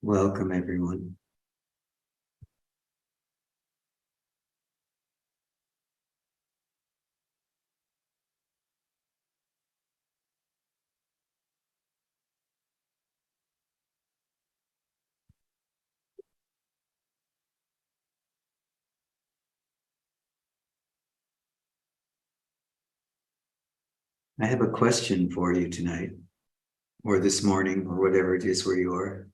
Welcome, everyone. I have a question for you tonight, or this morning, or whatever it is where you are.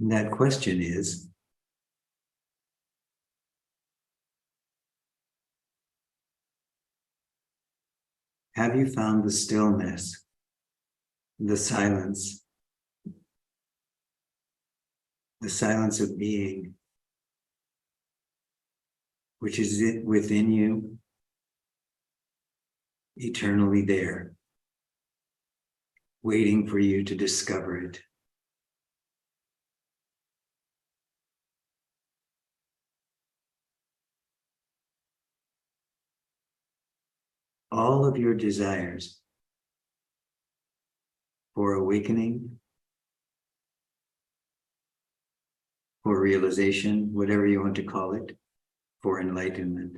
And that question is, have you found the stillness, the silence of being, which is within you, eternally there, waiting for you to discover it? All of your desires for awakening, for realization, whatever you want to call it, for enlightenment,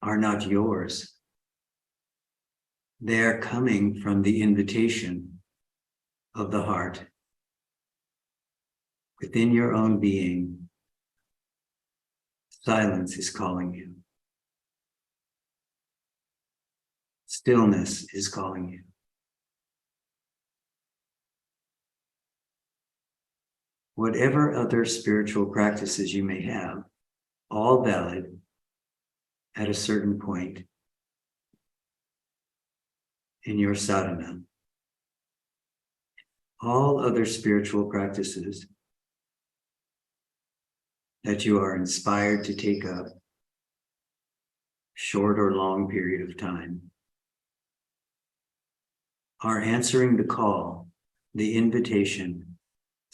are not yours. They are coming from the invitation of the heart. Within your own being, silence is calling you. Stillness is calling you. Whatever other spiritual practices you may have, all valid at a certain point in your sadhana, all other spiritual practices that you are inspired to take up, short or long period of time, are answering the call, the invitation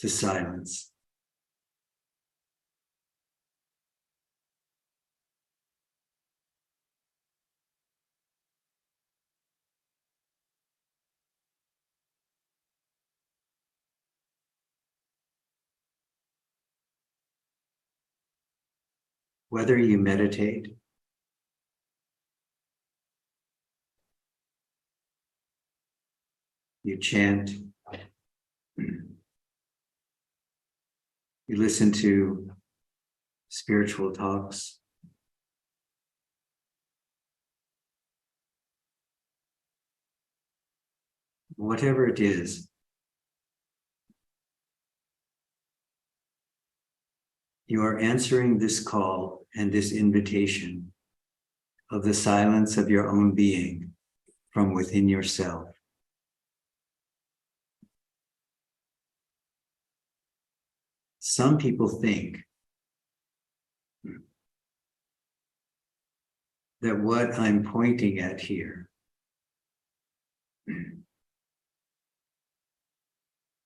to silence. Whether you meditate, you chant, you listen to spiritual talks, whatever it is, you are answering this call and this invitation of the silence of your own being from within yourself. Some people think that what I'm pointing at here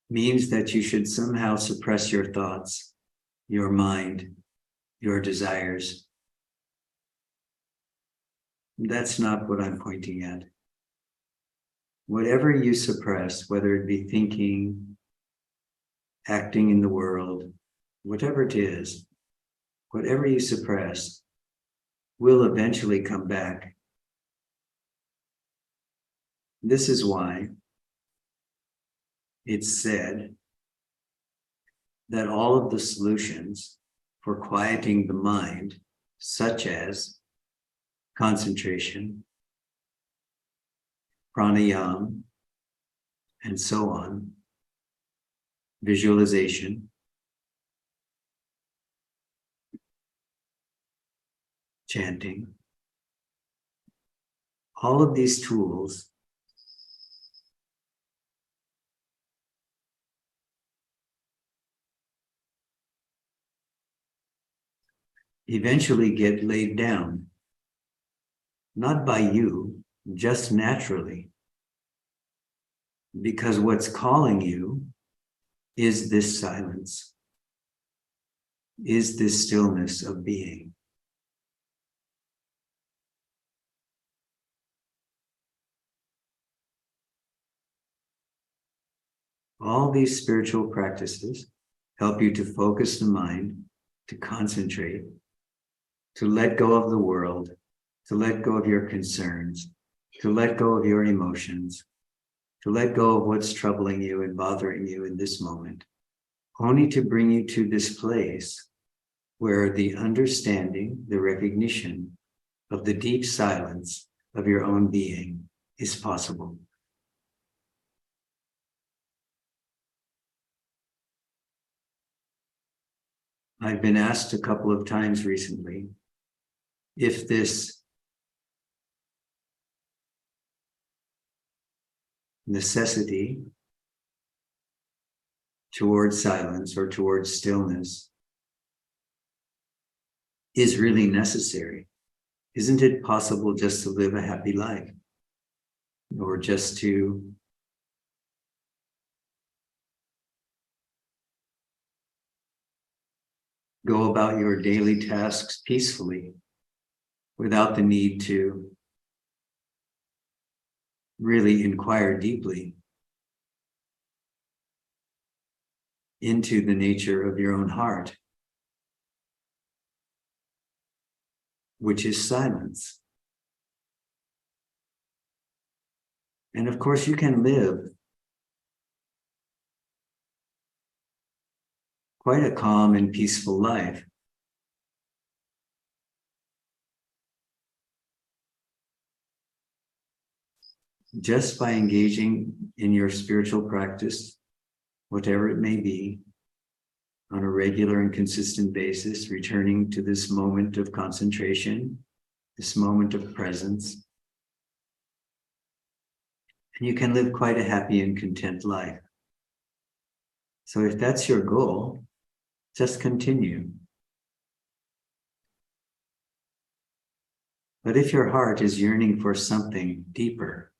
means that you should somehow suppress your thoughts, your mind, your desires. That's not what I'm pointing at. Whatever you suppress, whether it be thinking, acting in the world, whatever it is, whatever you suppress will eventually come back. This is why it's said that all of the solutions for quieting the mind, such as concentration, pranayama, and so on, visualization, chanting, all of these tools eventually get laid down, not by you, just naturally, because what's calling you is this silence, is this stillness of being. All these spiritual practices help you to focus the mind, to concentrate, to let go of the world, to let go of your concerns, to let go of your emotions, to let go of what's troubling you and bothering you in this moment, only to bring you to this place where the understanding, the recognition of the deep silence of your own being is possible. I've been asked a couple of times recently if this necessity towards silence or towards stillness is really necessary. Isn't it possible just to live a happy life? Or just to go about your daily tasks peacefully without the need to really inquire deeply into the nature of your own heart, which is silence. And of course, you can live quite a calm and peaceful life just by engaging in your spiritual practice, whatever it may be, on a regular and consistent basis, returning to this moment of concentration, this moment of presence. And you can live quite a happy and content life. So if that's your goal, just continue. But if your heart is yearning for something deeper,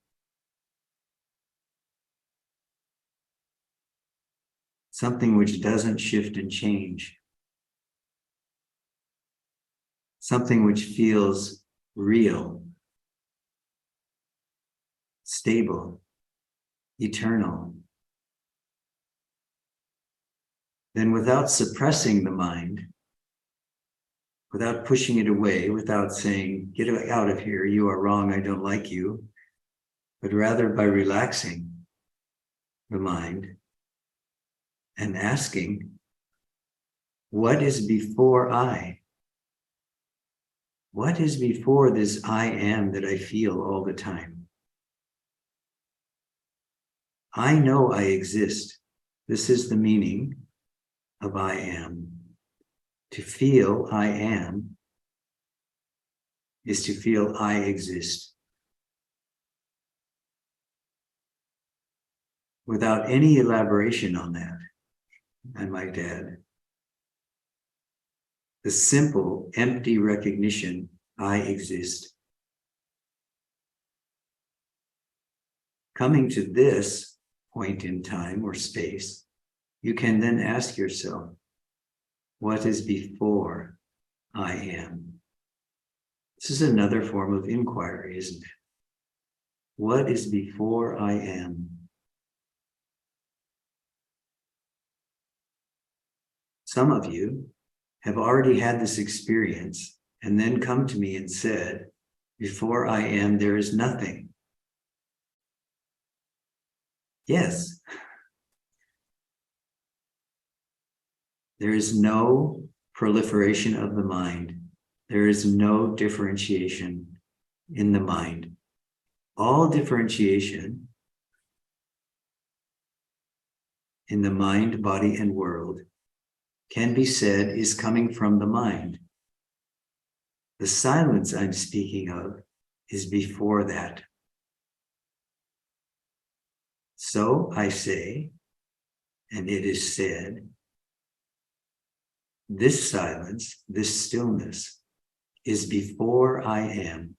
something which doesn't shift and change, something which feels real, stable, eternal, then without suppressing the mind, without pushing it away, without saying, get out of here, you are wrong, I don't like you, but rather by relaxing the mind and asking, what is before I? What is before this I am that I feel all the time? I know I exist. This is the meaning of I am. To feel I am is to feel I exist. Without any elaboration on that, I might add. The simple, empty recognition, I exist. Coming to this point in time or space, you can then ask yourself, what is before I am? This is another form of inquiry, isn't it? What is before I am? Some of you have already had this experience and then come to me and said, before I am, there is nothing. Yes. There is no proliferation of the mind. There is no differentiation in the mind. All differentiation in the mind, body, and world can be said is coming from the mind. The silence I'm speaking of is before that. So I say, and it is said, This silence, this stillness is before I am.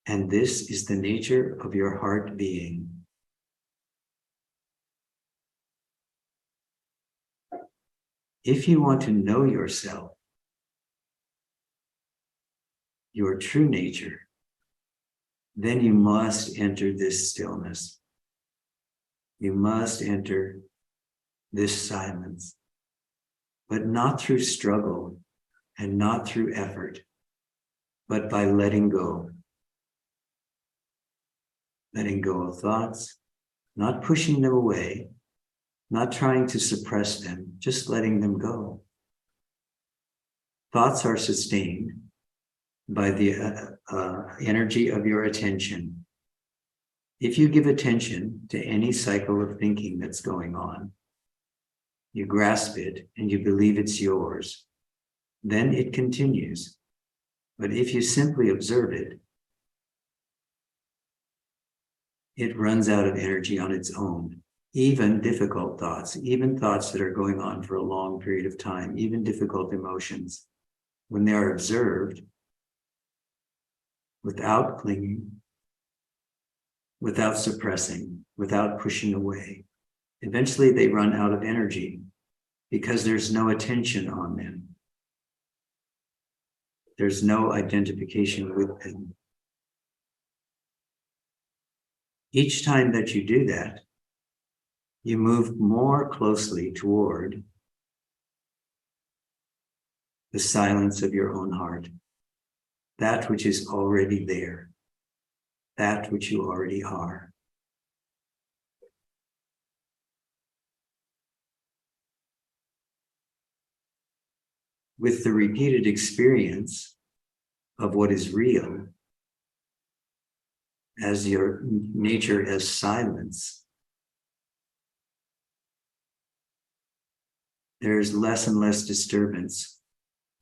And this is the nature of your heart being. If you want to know yourself, your true nature, then you must enter this stillness. You must enter this silence, but not through struggle and not through effort, but by letting go. Letting go of thoughts, not pushing them away, not trying to suppress them, just letting them go. Thoughts are sustained by the energy of your attention. If you give attention to any cycle of thinking that's going on, you grasp it and you believe it's yours, then it continues. But if you simply observe it, it runs out of energy on its own. Even difficult thoughts, even thoughts that are going on for a long period of time, even difficult emotions, when they are observed without clinging, without suppressing, without pushing away, eventually they run out of energy because there's no attention on them. There's no identification with them. Each time that you do that, you move more closely toward the silence of your own heart, that which is already there, that which you already are. With the repeated experience of what is real, as your nature as silence, there's less and less disturbance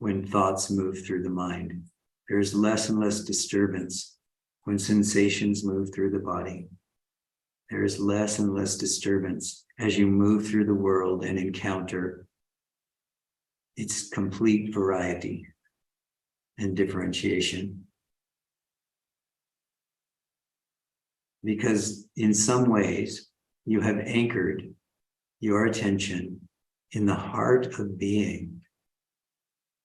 when thoughts move through the mind. There's less and less disturbance when sensations move through the body. There's less and less disturbance as you move through the world and encounter its complete variety and differentiation. Because in some ways, you have anchored your attention in the heart of being,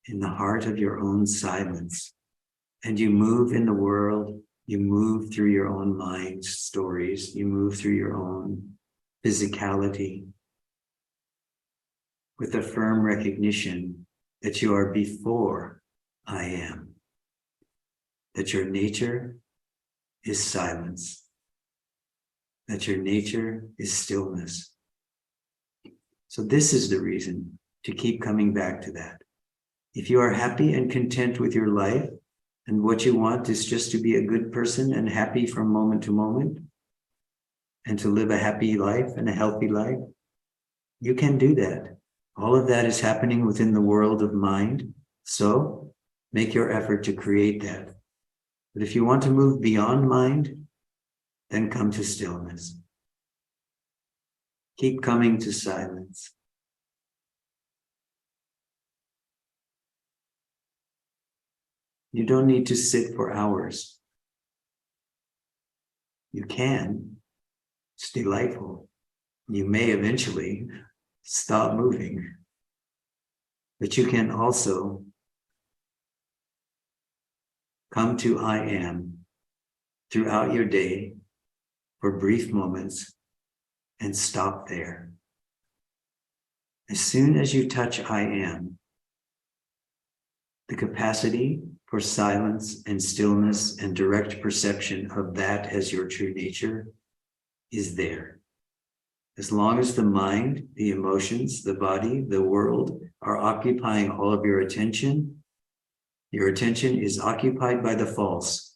in the heart of your own silence. And you move in the world, you move through your own mind stories, you move through your own physicality with a firm recognition that you are before I am, that your nature is silence, that your nature is stillness. So this is the reason to keep coming back to that. If you are happy and content with your life, and what you want is just to be a good person and happy from moment to moment, and to live a happy life and a healthy life, you can do that. All of that is happening within the world of mind. So make your effort to create that. But if you want to move beyond mind, then come to stillness. Keep coming to silence. You don't need to sit for hours. You can. It's delightful. You may eventually stop moving. But you can also come to I am throughout your day for brief moments and stop there. As soon as you touch I am, the capacity for silence and stillness and direct perception of that as your true nature is there. As long as the mind, the emotions, the body, the world are occupying all of your attention is occupied by the false.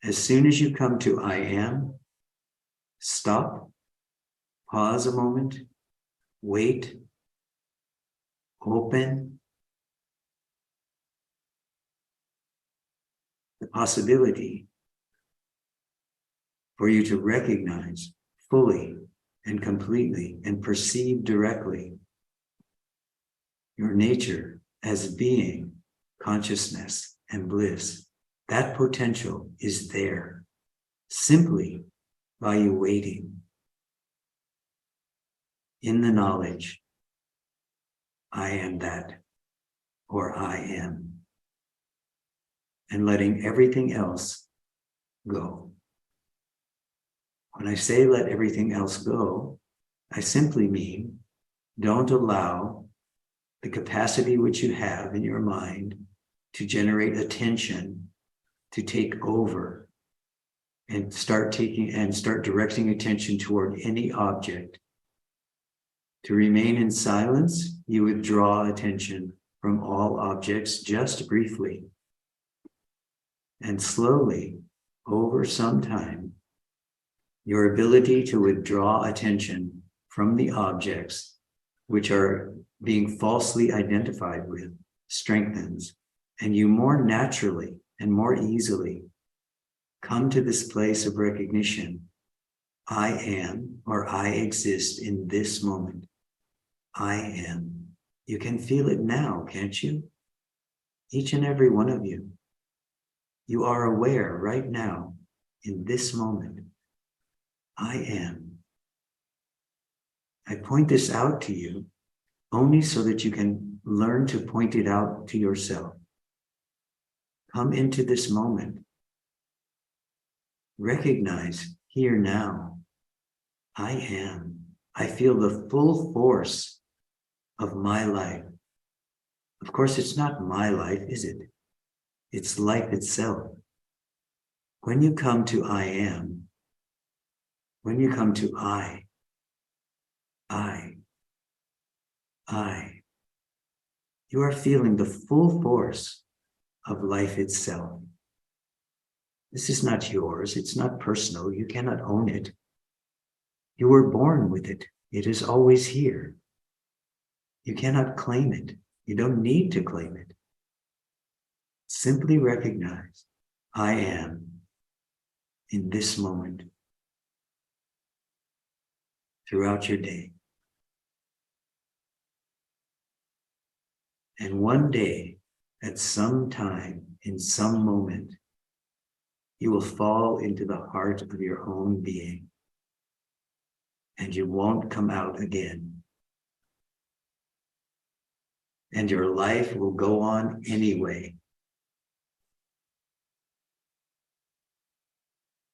As soon as you come to I am, stop, pause a moment, wait, open. The possibility for you to recognize fully and completely and perceive directly your nature as being, consciousness, and bliss. That potential is there simply by you waiting in the knowledge, I am that, or I am, and letting everything else go. When I say let everything else go, I simply mean don't allow the capacity which you have in your mind to generate attention to take over and start directing attention toward any object. To remain in silence, you withdraw attention from all objects just briefly. And slowly, over some time, your ability to withdraw attention from the objects which are being falsely identified with strengthens, and you more naturally and more easily come to this place of recognition. I am, or I exist in this moment. I am. You can feel it now, can't you? Each and every one of you. You are aware right now, in this moment. I am. I point this out to you only so that you can learn to point it out to yourself. Come into this moment. Recognize here now, I am. I feel the full force of my life. Of course, it's not my life, is it? It's life itself. When you come to I am, when you come to I, you are feeling the full force of life itself. This is not yours. It's not personal. You cannot own it. You were born with it. It is always here. You cannot claim it. You don't need to claim it. Simply recognize, I am in this moment throughout your day. And one day, at some time, in some moment, you will fall into the heart of your own being, and you won't come out again. And your life will go on anyway,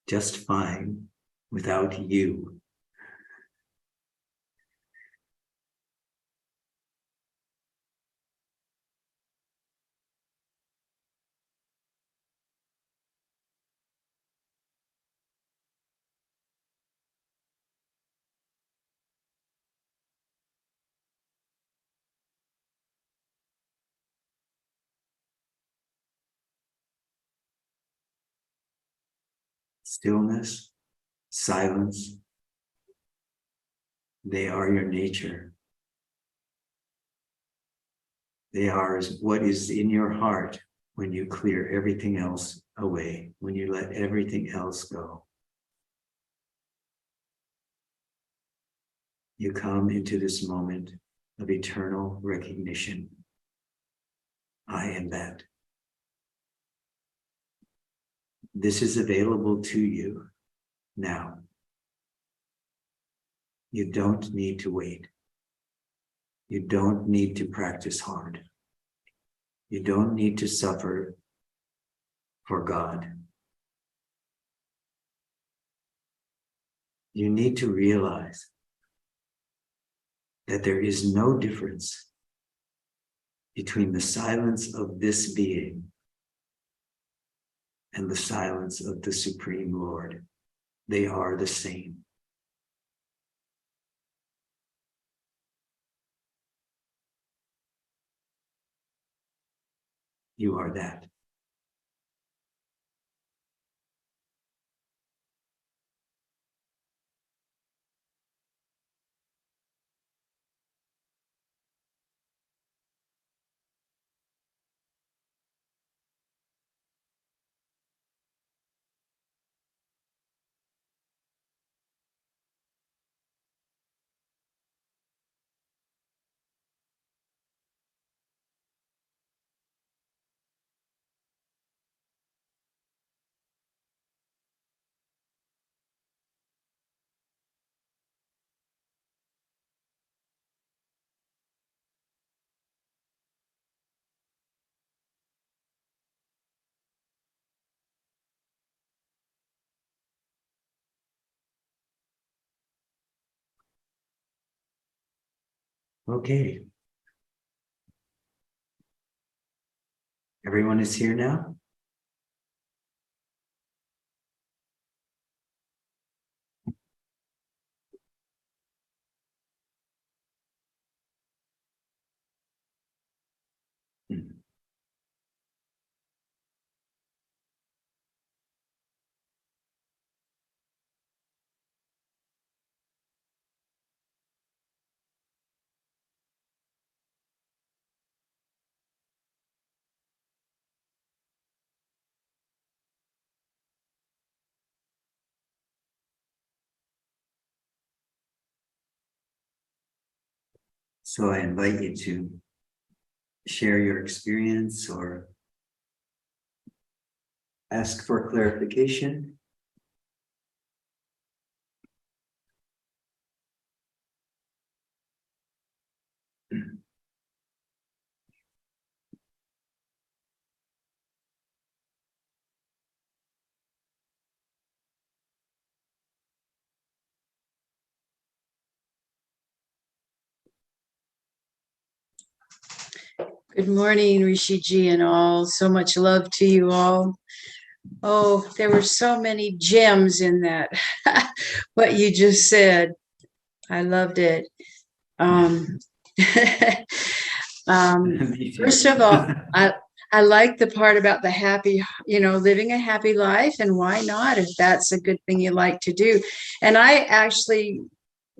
just fine without you. Stillness, silence, they are your nature. They are what is in your heart when you clear everything else away, when you let everything else go. You come into this moment of eternal recognition. I am that. This is available to you now. You don't need to wait. You don't need to practice hard. You don't need to suffer for God. You need to realize that there is no difference between the silence of this being and the silence of the Supreme Lord. They are the same. You are that. Okay. Everyone is here now? So I invite you to share your experience or ask for clarification. Good morning, Rishiji and all. So much love to you all. Oh, there were so many gems in that, what you just said. I loved it. Um, First of all, I like the part about the happy, living a happy life, and why not if that's a good thing you like to do. And I actually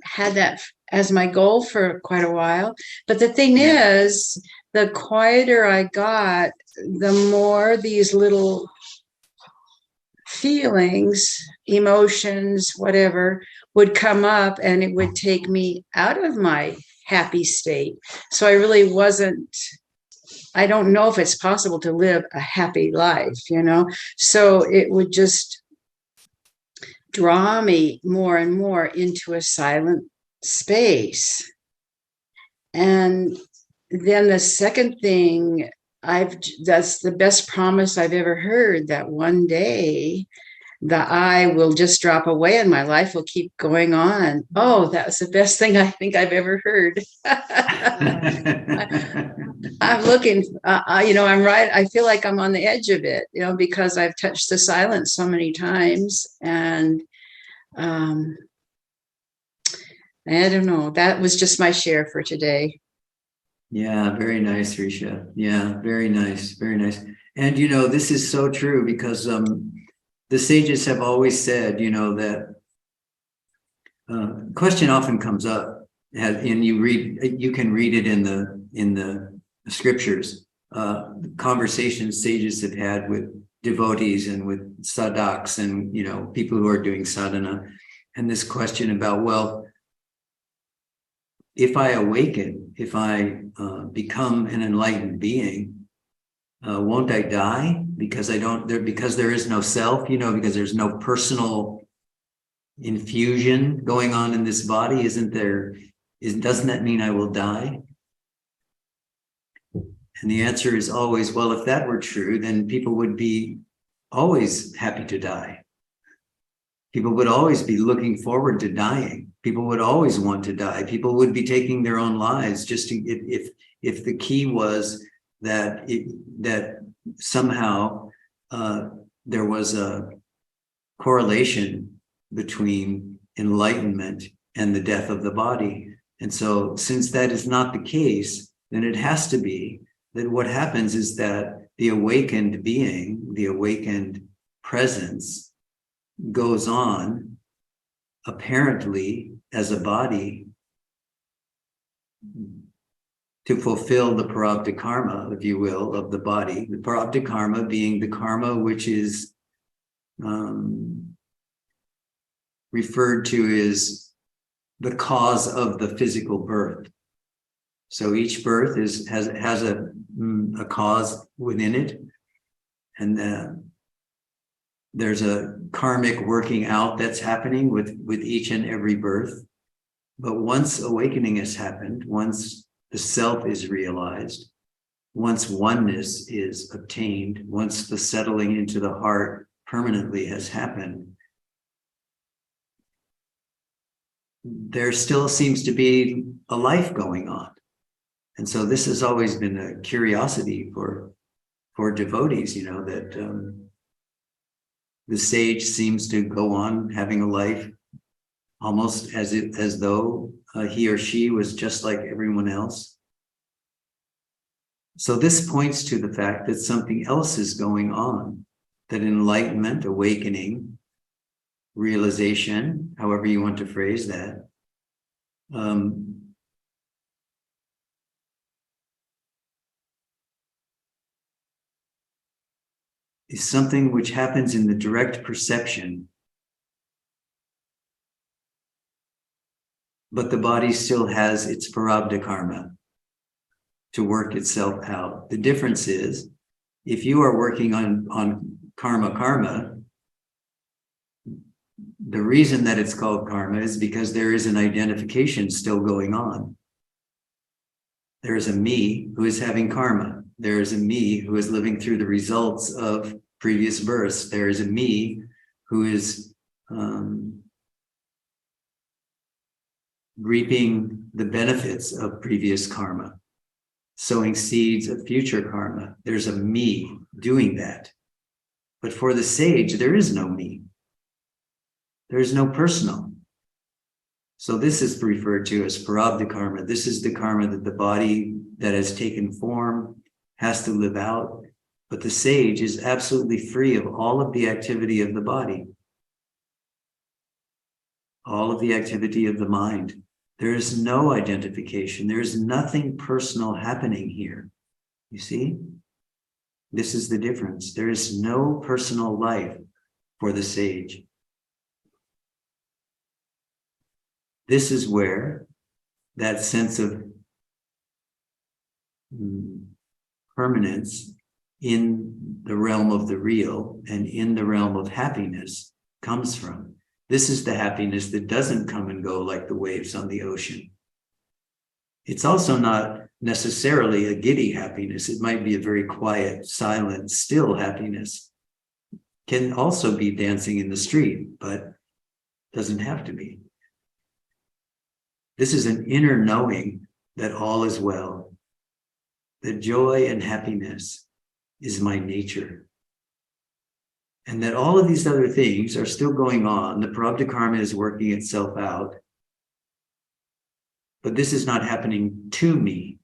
had that as my goal for quite a while. But the thing is, the quieter I got, the more these little feelings, emotions, whatever, would come up, and it would take me out of my happy state. So I really wasn't, I don't know if it's possible to live a happy life. So it would just draw me more and more into a silent space. And then the second thing, that's the best promise I've ever heard, that one day the I will just drop away and my life will keep going on. Oh, that was the best thing I think I've ever heard. I'm looking, I'm right. I feel like I'm on the edge of it, because I've touched the silence so many times. And I don't know. That was just my share for today. Yeah, very nice, Risha. Yeah, very nice, very nice. And this is so true because the sages have always said, that question often comes up, and you can read it in the scriptures. Conversations sages have had with devotees and with sadhaks and people who are doing sadhana, and this question about, well, if I awaken, if I become an enlightened being, won't I die? Because because there is no self, because there's no personal infusion going on in this body. Doesn't that mean I will die? And the answer is always, well, if that were true, then people would be always happy to die. People would always be looking forward to dying. People would always want to die. People would be taking their own lives just to, if the key was that somehow there was a correlation between enlightenment and the death of the body. And so, since that is not the case, then it has to be that what happens is that the awakened being, the awakened presence, goes on apparently as a body to fulfill the prarabdha karma, if you will, of the body. The prarabdha karma being the karma which is referred to as the cause of the physical birth. So each birth has a cause within it, and there's a karmic working out that's happening with each and every birth. But once awakening has happened, once the self is realized, once oneness is obtained, once the settling into the heart permanently has happened, there still seems to be a life going on. And so this has always been a curiosity for devotees, that the sage seems to go on having a life almost as though he or she was just like everyone else. So this points to the fact that something else is going on, that enlightenment, awakening, realization, however you want to phrase that, is something which happens in the direct perception, but the body still has its prarabdha karma to work itself out. The difference is, if you are working on karma, the reason that it's called karma is because there is an identification still going on. There is a me who is having karma. There is a me who is living through the results of previous births. There is a me who is reaping the benefits of previous karma, sowing seeds of future karma. There's a me doing that. But for the sage, there is no me. There is no personal. So this is referred to as prarabdha karma. This is the karma that the body that has taken form has to live out. But the sage is absolutely free of all of the activity of the body, all of the activity of the mind. There is no identification. There is nothing personal happening here. You see? This is the difference. There is no personal life for the sage. This is where that sense of permanence in the realm of the real and in the realm of happiness comes from. This is the happiness that doesn't come and go like the waves on the ocean. It's also not necessarily a giddy happiness. It might be a very quiet, silent, still happiness. Can also be dancing in the street, but doesn't have to be. This is an inner knowing that all is well, that joy and happiness is my nature, and that all of these other things are still going on. The prarabdha karma is working itself out, but this is not happening to me,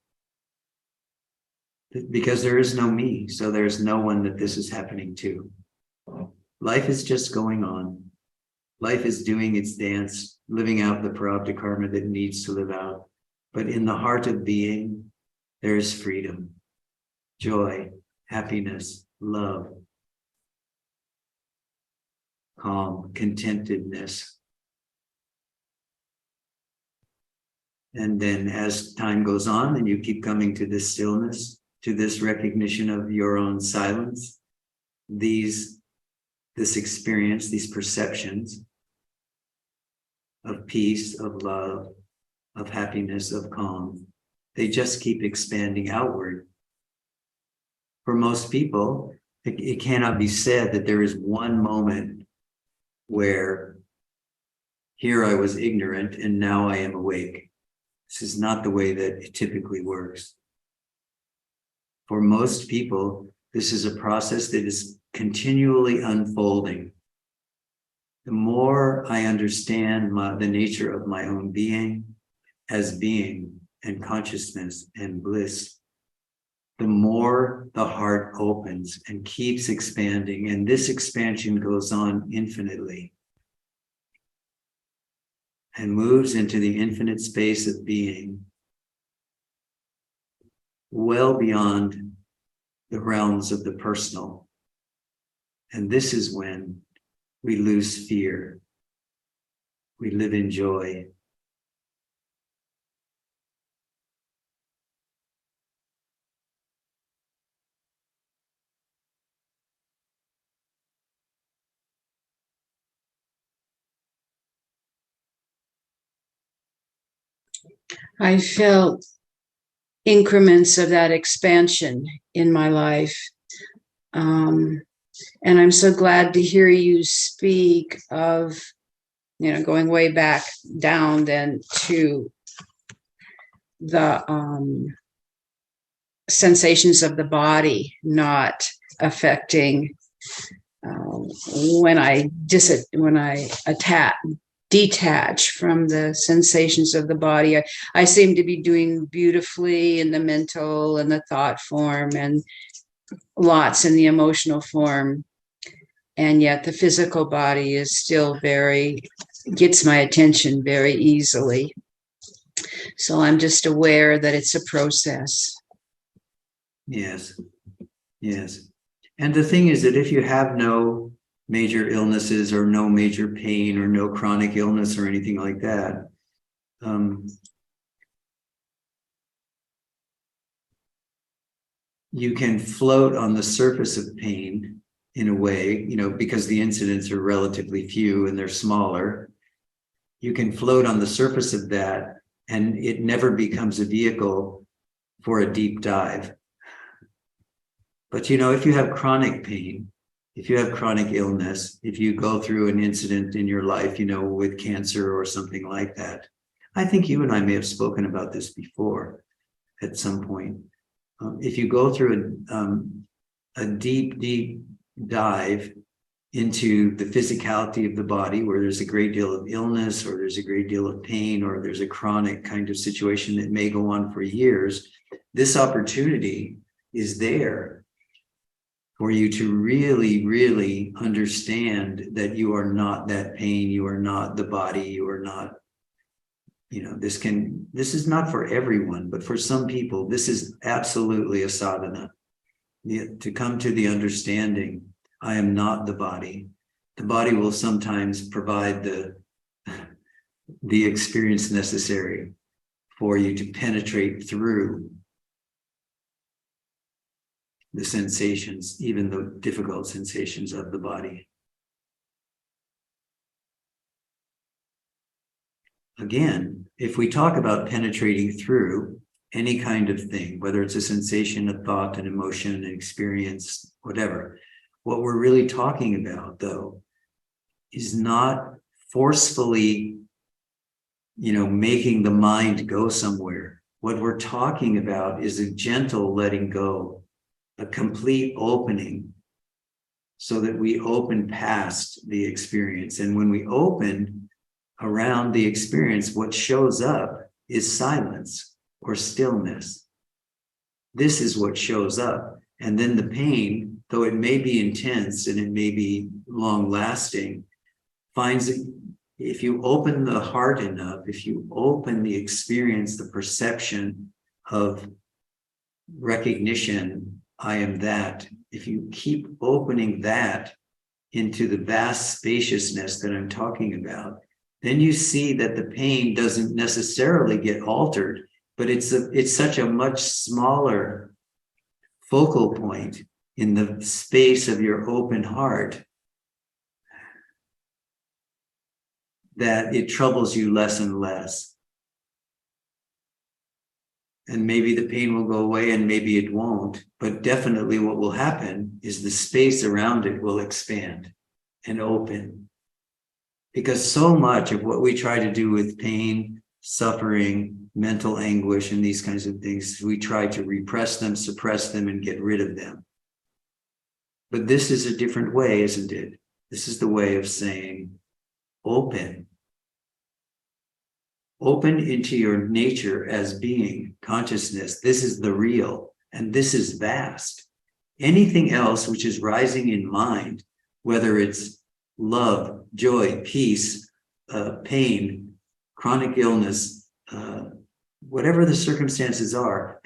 because there is no me, so there's no one that this is happening to. Life is just going on. Life is doing its dance, living out the prarabdha karma that it needs to live out. But in the heart of being, there is freedom, joy, happiness, love, calm, contentedness. And then as time goes on and you keep coming to this stillness, to this recognition of your own silence, this experience, these perceptions of peace, of love, of happiness, of calm, they just keep expanding outward. For most people, it cannot be said that there is one moment where here I was ignorant and now I am awake. This is not the way that it typically works. For most people, this is a process that is continually unfolding. The more I understand the nature of my own being as being and consciousness and bliss, the more the heart opens and keeps expanding. And this expansion goes on infinitely and moves into the infinite space of being, well beyond the realms of the personal. And this is when we lose fear. We live in joy. I felt increments of that expansion in my life. And I'm so glad to hear you speak of going way back down then to the sensations of the body not affecting when I detach from the sensations of the body. I seem to be doing beautifully in the mental and the thought form, and lots in the emotional form. And yet the physical body is still gets my attention very easily. So I'm just aware that it's a process. Yes. Yes. And the thing is that if you have no major illnesses or no major pain or no chronic illness or anything like that, you can float on the surface of pain in a way, because the incidents are relatively few and they're smaller. You can float on the surface of that, and it never becomes a vehicle for a deep dive. But if you have chronic pain, if you have chronic illness, if you go through an incident in your life, with cancer or something like that, I think you and I may have spoken about this before at some point. If you go through a deep, deep dive into the physicality of the body, where there's a great deal of illness, or there's a great deal of pain, or there's a chronic kind of situation that may go on for years, this opportunity is there for you to really, really understand that you are not that pain, you are not the body, you are not, this is not for everyone, but for some people, this is absolutely a sadhana. To come to the understanding, I am not the body. The body will sometimes provide the experience necessary for you to penetrate through the sensations, even the difficult sensations of the body. Again, if we talk about penetrating through any kind of thing, whether it's a sensation, a thought, an emotion, an experience, whatever, what we're really talking about, though, is not forcefully, making the mind go somewhere. What we're talking about is a gentle letting go, a complete opening, so that we open past the experience. And when we open around the experience, what shows up is silence or stillness. This is what shows up. And then the pain, though it may be intense and it may be long lasting, if you open the heart enough, if you open the experience, the perception of recognition, I am that, if you keep opening that into the vast spaciousness that I'm talking about, then you see that the pain doesn't necessarily get altered, but it's such a much smaller focal point in the space of your open heart that it troubles you less and less. And maybe the pain will go away and maybe it won't, but definitely what will happen is the space around it will expand and open. Because so much of what we try to do with pain, suffering, mental anguish, and these kinds of things, we try to repress them, suppress them, and get rid of them. But this is a different way, isn't it? This is the way of saying, open. Open into your nature as being, consciousness. This is the real, and this is vast. Anything else which is rising in mind, whether it's love, joy, peace, pain, chronic illness, whatever the circumstances are,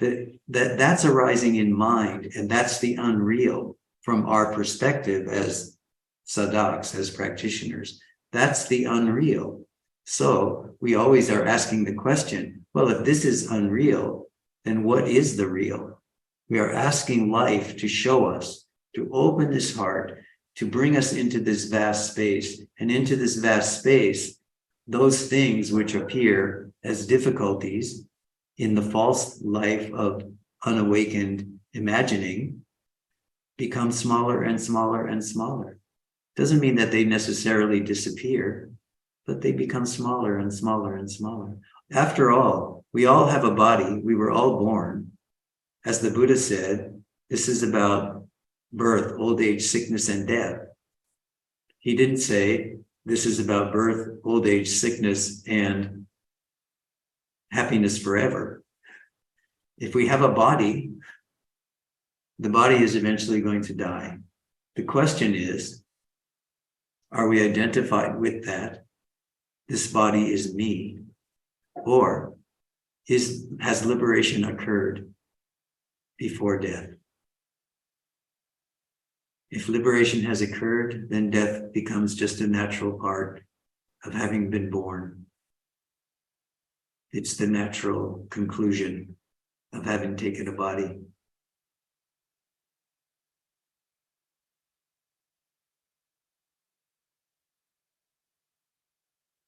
that's arising in mind, and that's the unreal from our perspective as sadhaks, as practitioners. That's the unreal. So we always are asking the question, well, if this is unreal, then what is the real? We are asking life to show us, to open this heart, to bring us into this vast space, and into this vast space, those things which appear as difficulties in the false life of unawakened imagining become smaller and smaller and smaller. Doesn't mean that they necessarily disappear, but they become smaller and smaller and smaller. After all, we all have a body. We were all born. As the Buddha said, this is about birth, old age, sickness, and death. He didn't say this is about birth, old age, sickness, and happiness forever. If we have a body, the body is eventually going to die. The question is, are we identified with that? This body is me. Or has liberation occurred before death? If liberation has occurred, then death becomes just a natural part of having been born. It's the natural conclusion of having taken a body.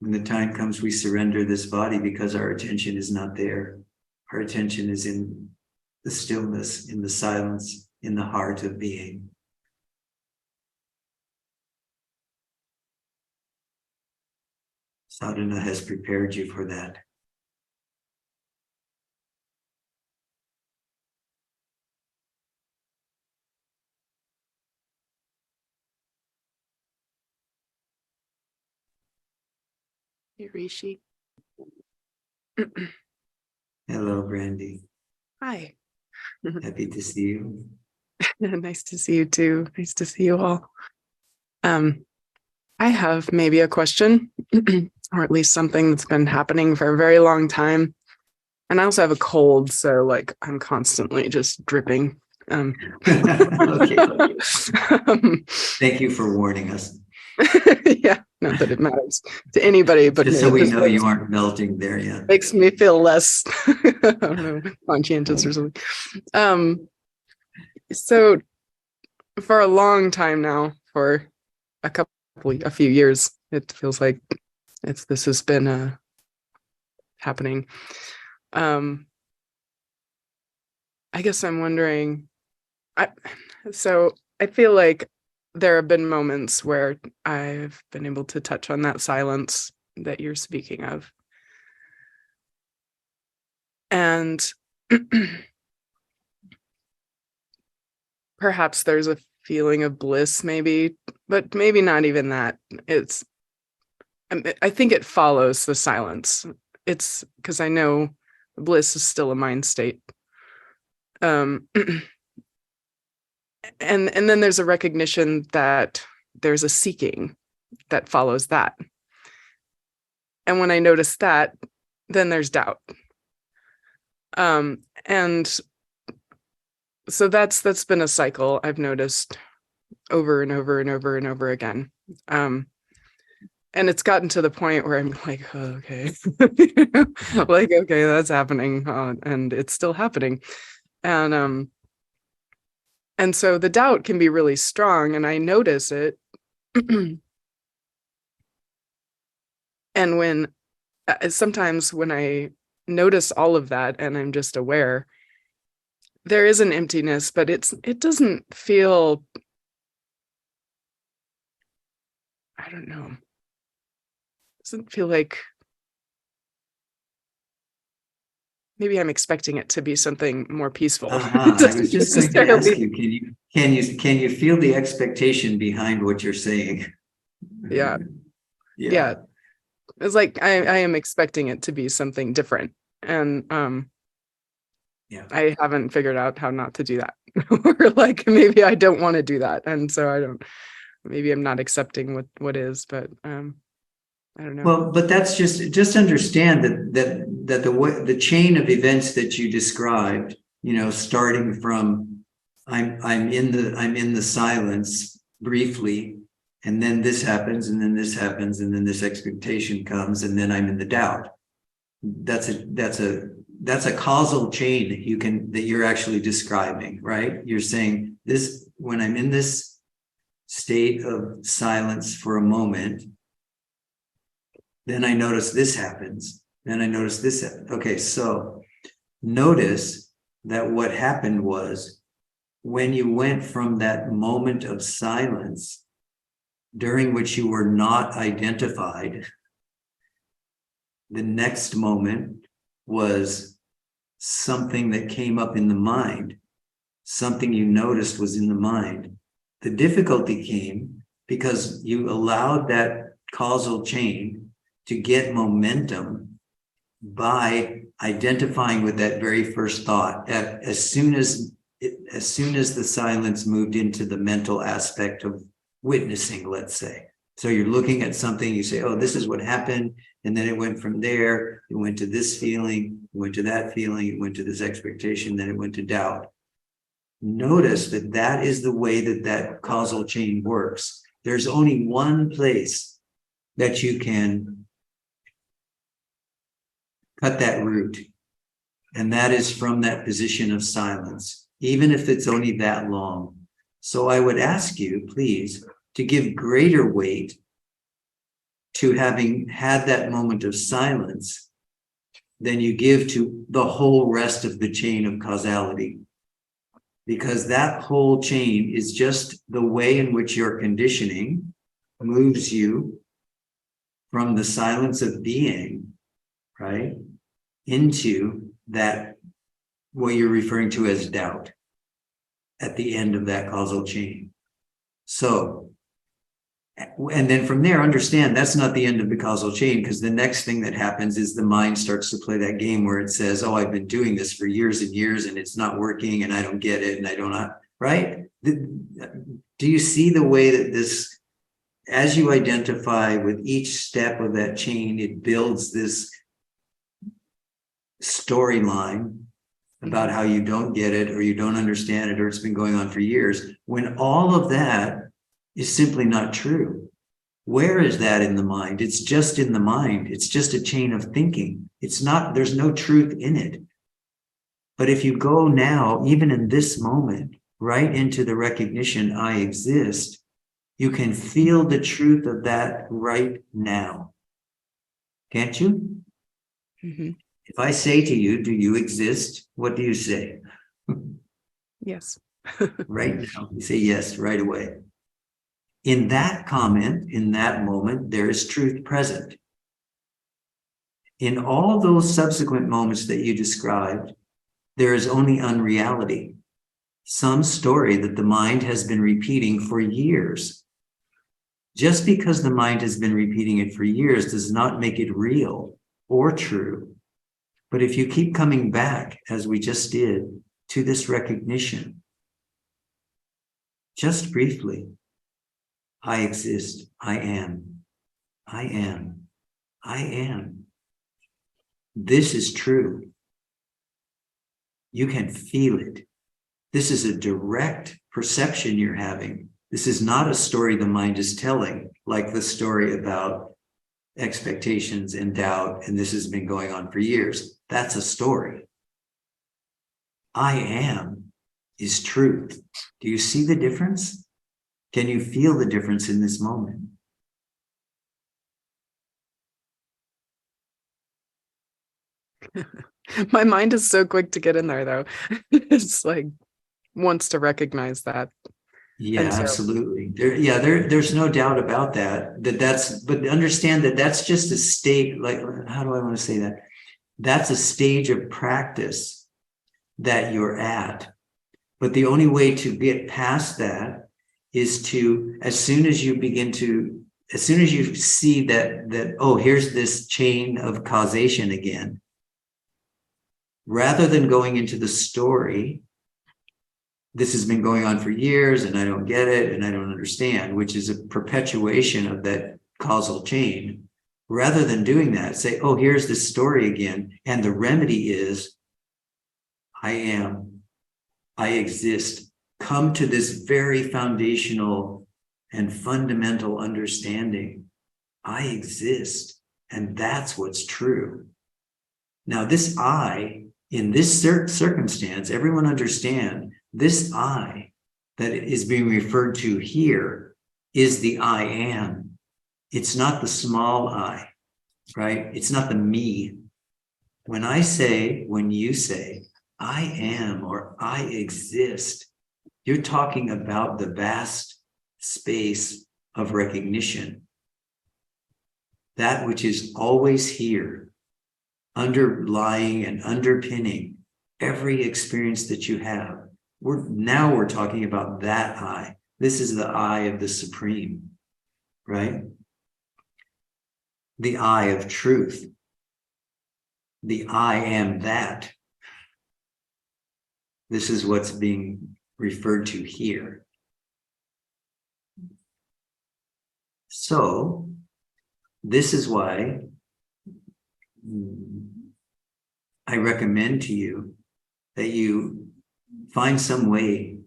When the time comes, we surrender this body because our attention is not there. Our attention is in the stillness, in the silence, in the heart of being. Sadhana has prepared you for that. Hey, Rishi. Hello, Brandy. Hi. Happy to see you. Nice to see you too. Nice to see you all. I have maybe a question, or at least something that's been happening for a very long time. And I also have a cold, so like I'm constantly just dripping. Okay. Thank you for warning us. Yeah, not that it matters to anybody, but just me. so we know you aren't melting there yet. Makes me feel less, I don't know, conscientious or something. So for a long time now, for a few years, it feels like this has been happening. I guess I'm wondering, I feel like there have been moments where I've been able to touch on that silence that you're speaking of. And perhaps there's a feeling of bliss, maybe, but maybe not even that. I think it follows the silence. It's because I know bliss is still a mind state. And then there's a recognition that there's a seeking that follows that. And when I notice that, then there's doubt. And so that's been a cycle I've noticed over and over and over and over again. And it's gotten to the point where I'm like, oh, okay, like, okay, that's happening. And it's still happening. And so the doubt can be really strong, and I notice it. And sometimes when I notice all of that and I'm just aware, there is an emptiness, but it doesn't feel, I don't know, doesn't feel like, maybe I'm expecting it to be something more peaceful. I was just going to ask you, can you feel the expectation behind what you're saying? Yeah. It's like I am expecting it to be something different. And I haven't figured out how not to do that. Or like maybe I don't want to do that. And so maybe I'm not accepting what is, but I don't know. Well, but that's just understand that the chain of events that you described, starting from I'm in the silence briefly, and then this happens, and then this happens, and then this expectation comes, and then I'm in the doubt. That's a causal chain that you're actually describing, right? You're saying this, when I'm in this state of silence for a moment, then I notice this happens. Then I notice this happens. Okay, so notice that what happened was when you went from that moment of silence during which you were not identified The next moment was something that came up in the mind. Something you noticed was in the mind. The difficulty came because you allowed that causal chain to get momentum by identifying with that very first thought. As soon as the silence moved into the mental aspect of witnessing, let's say. So you're looking at something, you say, oh, this is what happened. And then it went from there, it went to this feeling, it went to that feeling, it went to this expectation, then it went to doubt. Notice that that is the way that that causal chain works. There's only one place that you can cut that route, and that is from that position of silence, even if it's only that long. So I would ask you, please, to give greater weight to having had that moment of silence than you give to the whole rest of the chain of causality. Because that whole chain is just the way in which your conditioning moves you from the silence of being, right, into that, what you're referring to as doubt at the end of that causal chain. So, and then from there, understand that's not the end of the causal chain, because the next thing that happens is the mind starts to play that game where it says, oh, I've been doing this for years and years and it's not working and I don't get it and I don't know, right? Do you see the way that this, as you identify with each step of that chain, it builds this storyline about how you don't get it or you don't understand it or it's been going on for years, when all of that is simply not true. Where is that in the mind? It's just in the mind. It's just a chain of thinking. It's not, there's no truth in it. But if you go now, even in this moment, right into the recognition, I exist, you can feel the truth of that right now. Can't you? Mm-hmm. If I say to you, do you exist? What do you say? Yes. Right now, you say yes right away. In that comment, in that moment, there is truth present. In all those subsequent moments that you described, there is only unreality, some story that the mind has been repeating for years. Just because the mind has been repeating it for years does not make it real or true. But if you keep coming back, as we just did, to this recognition, just briefly, I exist, I am, I am, I am. This is true. You can feel it. This is a direct perception you're having. This is not a story the mind is telling, like the story about expectations and doubt, and this has been going on for years. That's a story. I am is truth. Do you see the difference? Can you feel the difference in this moment? My mind is so quick to get in there, though. It's like wants to recognize that. Yeah, So, absolutely. There's no doubt about that. But understand that that's just a state, like, how do I want to say that? That's a stage of practice that you're at. But the only way to get past that is to, as soon as you see that, oh, here's this chain of causation again, rather than going into the story, this has been going on for years and I don't get it and I don't understand, which is a perpetuation of that causal chain. Rather than doing that, say, oh, here's this story again. And the remedy is, I am, I exist. Come to this very foundational and fundamental understanding. I exist. And that's what's true. Now, this I, in this circumstance, everyone understand, this I that is being referred to here is the I am. It's not the small I, right? It's not the me. When you say, I am or I exist, you're talking about the vast space of recognition. That which is always here, underlying and underpinning every experience that you have. We're talking about that I. This is the I of the Supreme, right? The I of truth. The I am that. This is what's being referred to here. So, this is why I recommend to you that you find some way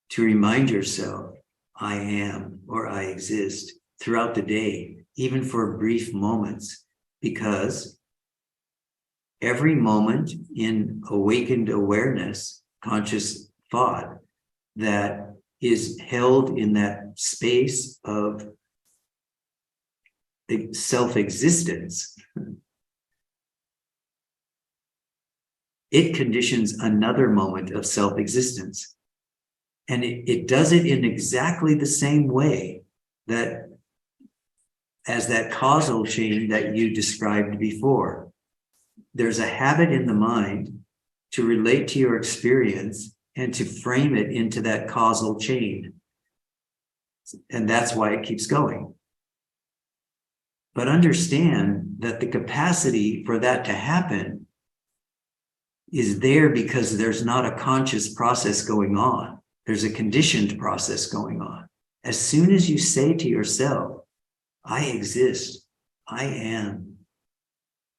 to remind yourself, I am or I exist throughout the day, even for brief moments, because every moment in awakened awareness, conscious thought that is held in that space of self-existence, it conditions another moment of self-existence. And it does it in exactly the same way that as that causal chain that you described before. There's a habit in the mind to relate to your experience and to frame it into that causal chain. And that's why it keeps going. But understand that the capacity for that to happen is there because there's not a conscious process going on. There's a conditioned process going on. As soon as you say to yourself, I exist, I am,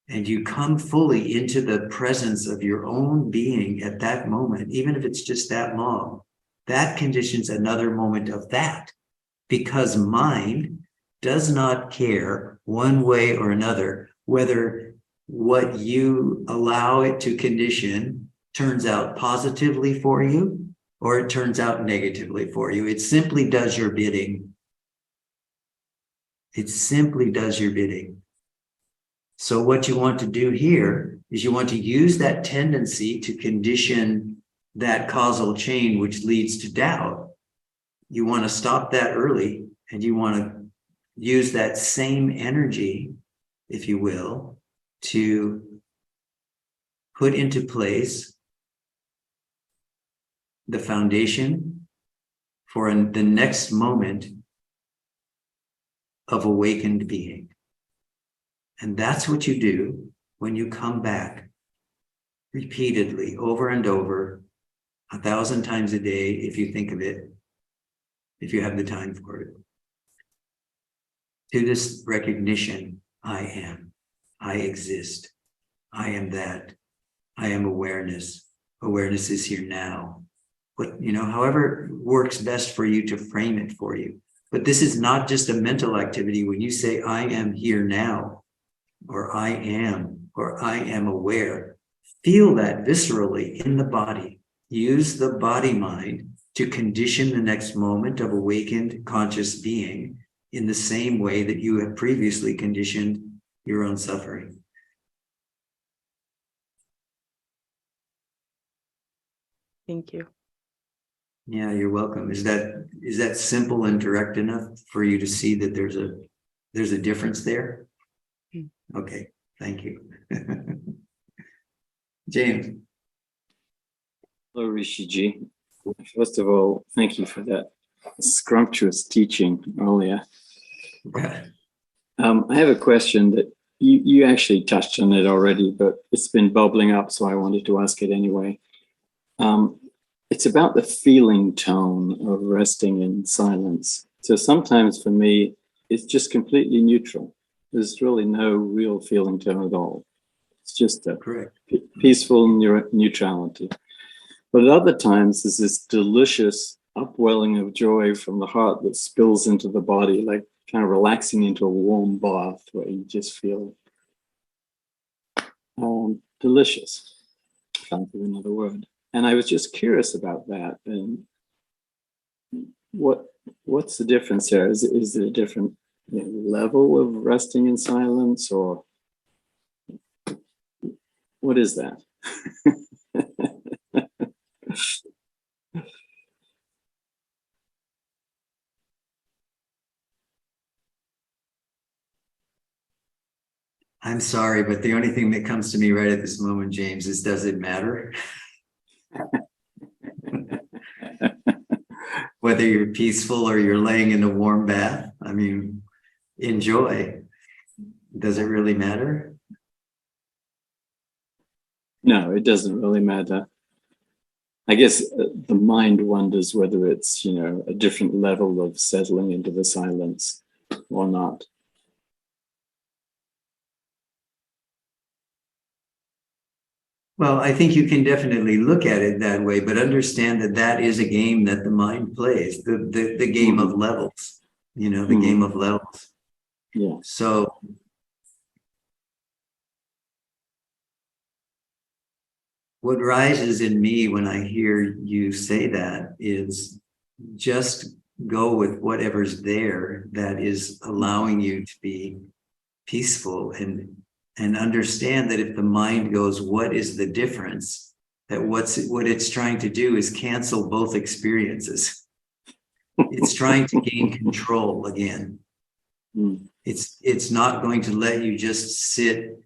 and you come fully into the presence of your own being at that moment, even if it's just that long, that conditions another moment of that, because mind does not care one way or another whether what you allow it to condition turns out positively for you or it turns out negatively for you. It simply does your bidding. It simply does your bidding. So what you want to do here is you want to use that tendency to condition that causal chain which leads to doubt. You want to stop that early, and you want to use that same energy, if you will, to put into place the foundation for the next moment of awakened being. And that's what you do when you come back repeatedly, over and over, 1,000 times a day, if you think of it, if you have the time for it. To this recognition, I am, I exist, I am that, I am awareness. Awareness is here now. But, however works best for you to frame it for you. But this is not just a mental activity. When you say, I am here now, or I am aware, feel that viscerally in the body. Use the body mind to condition the next moment of awakened conscious being in the same way that you have previously conditioned your own suffering. Thank you. Yeah, you're welcome. Is that simple and direct enough for you to see that there's a difference there? Okay, thank you. James. Hello, Rishiji. First of all, thank you for that scrumptious teaching earlier. Yeah. I have a question that you actually touched on it already, but it's been bubbling up, so I wanted to ask it anyway. It's about the feeling tone of resting in silence. So sometimes for me, it's just completely neutral. There's really no real feeling tone at all. It's just a peaceful neutrality. But at other times, there's this delicious upwelling of joy from the heart that spills into the body, like kind of relaxing into a warm bath where you just feel delicious. Can't think of another word. And I was just curious about that. And what's the difference there? Is it a different level of resting in silence, or what is that? I'm sorry, but the only thing that comes to me right at this moment, James, is does it matter? Whether you're peaceful or you're laying in a warm bath, I mean, enjoy. Does it really matter? No, it doesn't really matter. I guess the mind wonders whether it's, a different level of settling into the silence or not. Well, I think you can definitely look at it that way, but understand that that is a game that the mind plays, the game of levels, the game of levels. Yeah. So what rises in me when I hear you say that is just go with whatever's there that is allowing you to be peaceful and understand that if the mind goes, what is the difference? That what it's trying to do is cancel both experiences. It's trying to gain control again. It's not going to let you just sit,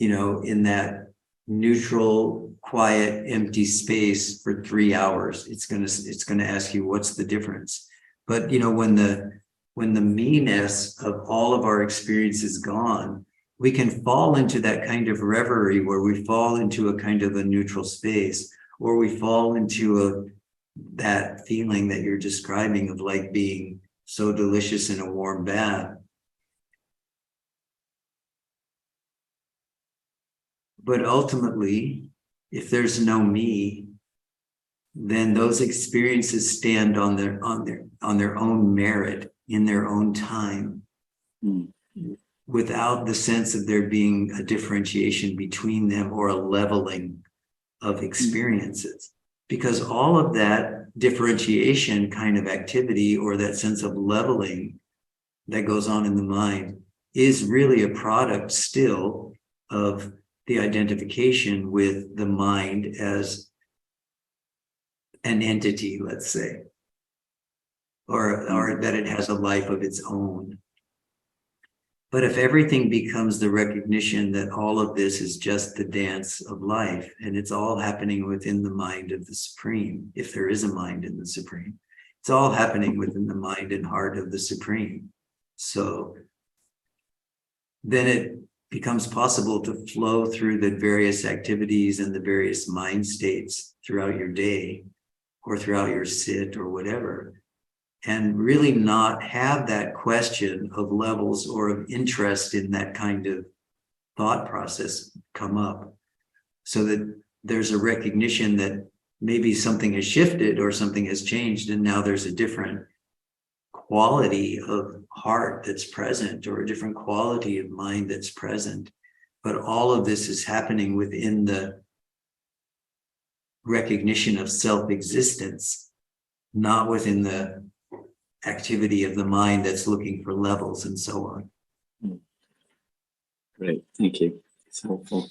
in that neutral, quiet, empty space for 3 hours. It's gonna ask you, what's the difference? But when the me-ness of all of our experience is gone, we can fall into that kind of reverie where we fall into a kind of a neutral space, or we fall into that feeling that you're describing of like being so delicious in a warm bath. But ultimately, if there's no me, then those experiences stand on their own merit in their own time, without the sense of there being a differentiation between them or a leveling of experiences. Because all of that differentiation kind of activity or that sense of leveling that goes on in the mind is really a product still of the identification with the mind as an entity, let's say, or that it has a life of its own. But if everything becomes the recognition that all of this is just the dance of life, and it's all happening within the mind of the Supreme, if there is a mind in the Supreme, it's all happening within the mind and heart of the Supreme. So then it becomes possible to flow through the various activities and the various mind states throughout your day or throughout your sit or whatever, and really not have that question of levels or of interest in that kind of thought process come up, so that there's a recognition that maybe something has shifted or something has changed, and now there's a different quality of heart that's present or a different quality of mind that's present. But all of this is happening within the recognition of self-existence, not within the activity of the mind that's looking for levels and so on. Great, thank you. It's helpful.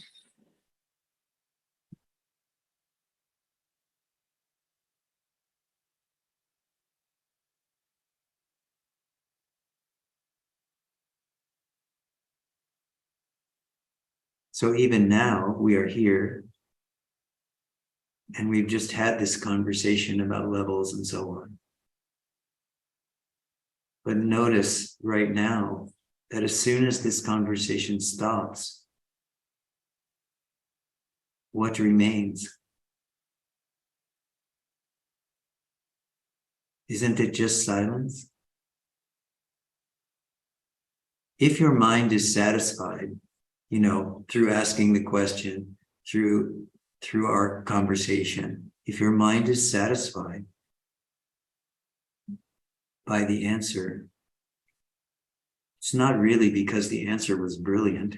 So even now we are here and we've just had this conversation about levels and so on. But notice right now that as soon as this conversation stops, what remains? Isn't it just silence? If your mind is satisfied, through asking the question, through our conversation, if your mind is satisfied by the answer, it's not really because the answer was brilliant.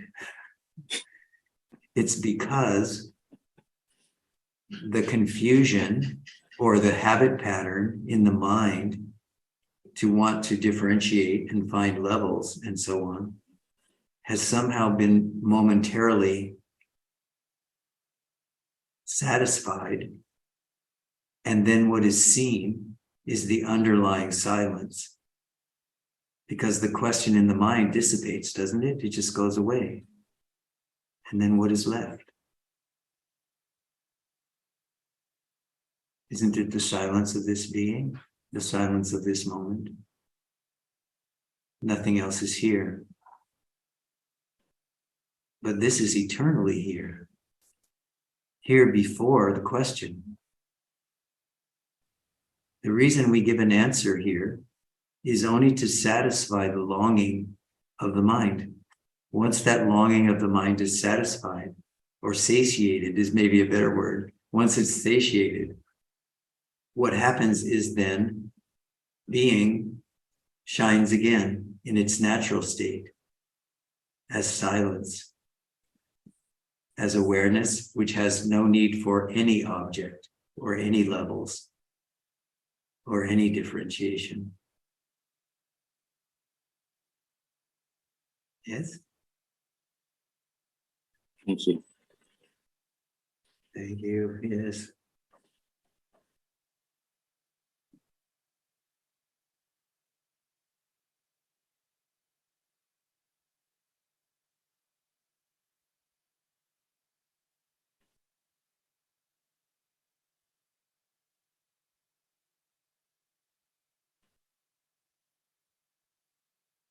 It's because the confusion or the habit pattern in the mind to want to differentiate and find levels and so on has somehow been momentarily satisfied. And then what is seen is the underlying silence. Because the question in the mind dissipates, doesn't it? It just goes away. And then what is left? Isn't it the silence of this being, the silence of this moment? Nothing else is here. But this is eternally here. Here before the question. The reason we give an answer here is only to satisfy the longing of the mind. Once that longing of the mind is satisfied, or satiated is maybe a better word, once it's satiated, what happens is then being shines again in its natural state as silence, as awareness, which has no need for any object or any levels or any differentiation. Yes? Thank you. Thank you. Yes.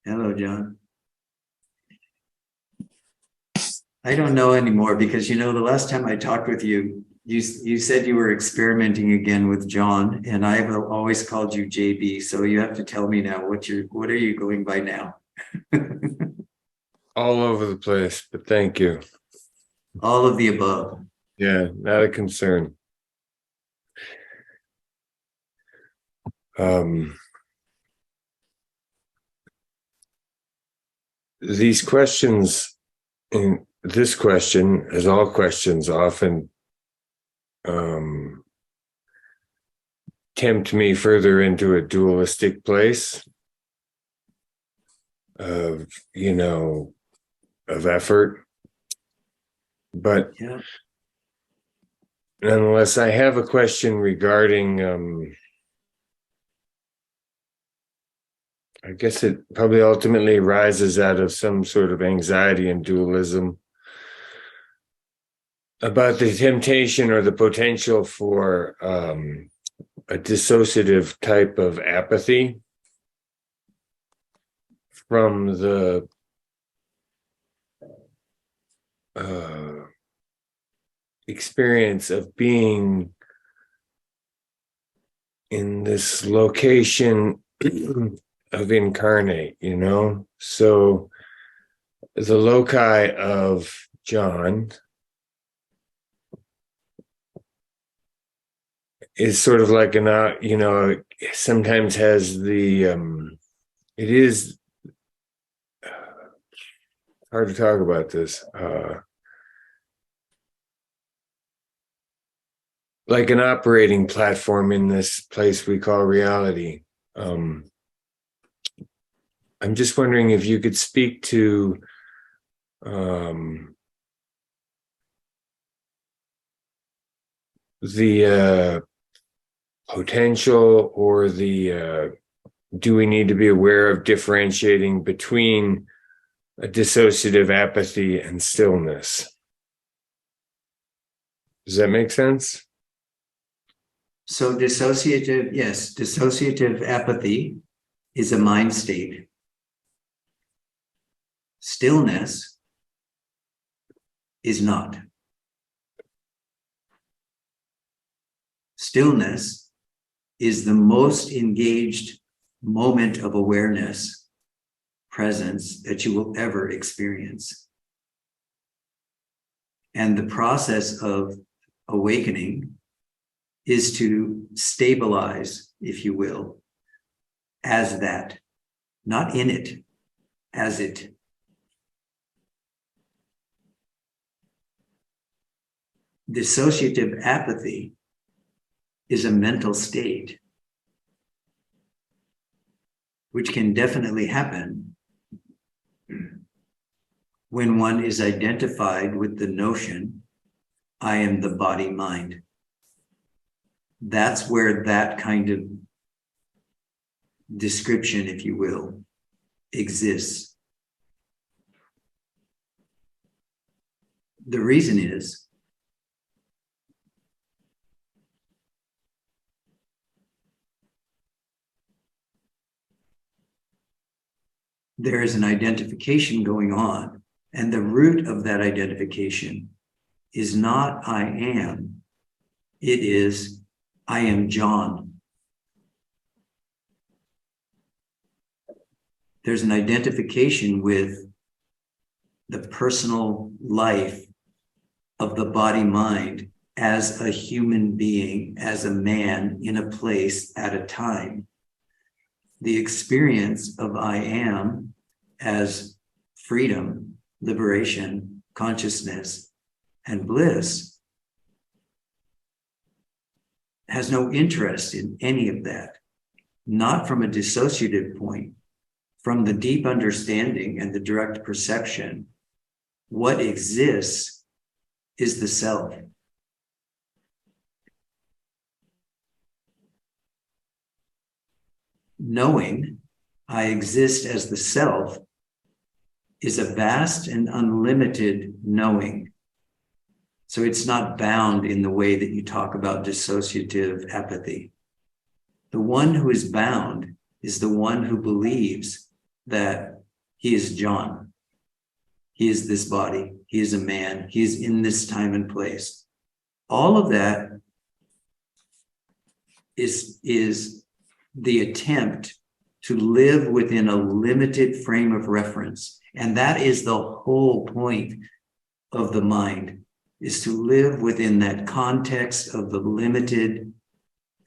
Hello, John. I don't know anymore because, the last time I talked with you, you said you were experimenting again with John, and I've always called you JB. So you have to tell me now what are you going by now? All over the place, but thank you. All of the above. Yeah, not a concern. These questions, in this question, as all questions, often tempt me further into a dualistic place of, of effort. But Yeah. nonetheless, I have a question regarding, I guess it probably ultimately rises out of some sort of anxiety and dualism about the temptation or the potential for a dissociative type of apathy from the experience of being in this location of incarnate, So the loci of John is sort of like sometimes has the, it is hard to talk about this, like an operating platform in this place we call reality. I'm just wondering if you could speak to the potential or the do we need to be aware of differentiating between a dissociative apathy and stillness? Does that make sense? So dissociative apathy is a mind state. Stillness is not. Stillness is the most engaged moment of awareness, presence that you will ever experience. And the process of awakening is to stabilize, if you will, as that, not in it, as it. Dissociative apathy is a mental state, which can definitely happen when one is identified with the notion, I am the body-mind. That's where that kind of description, if you will, exists. the reason is there is an identification going on, and the root of that identification is not I am, it is I am John. There's an identification with the personal life of the body-mind as a human being, as a man in a place at a time. The experience of I am as freedom, liberation, consciousness, and bliss has no interest in any of that, not from a dissociative point, from the deep understanding and the direct perception. What exists is the self. Knowing I exist as the self is a vast and unlimited knowing. So it's not bound in the way that you talk about dissociative apathy. The one who is bound is the one who believes that he is John. He is this body. He is a man. He is in this time and place. All of that is the attempt to live within a limited frame of reference. And that is the whole point of the mind, is to live within that context of the limited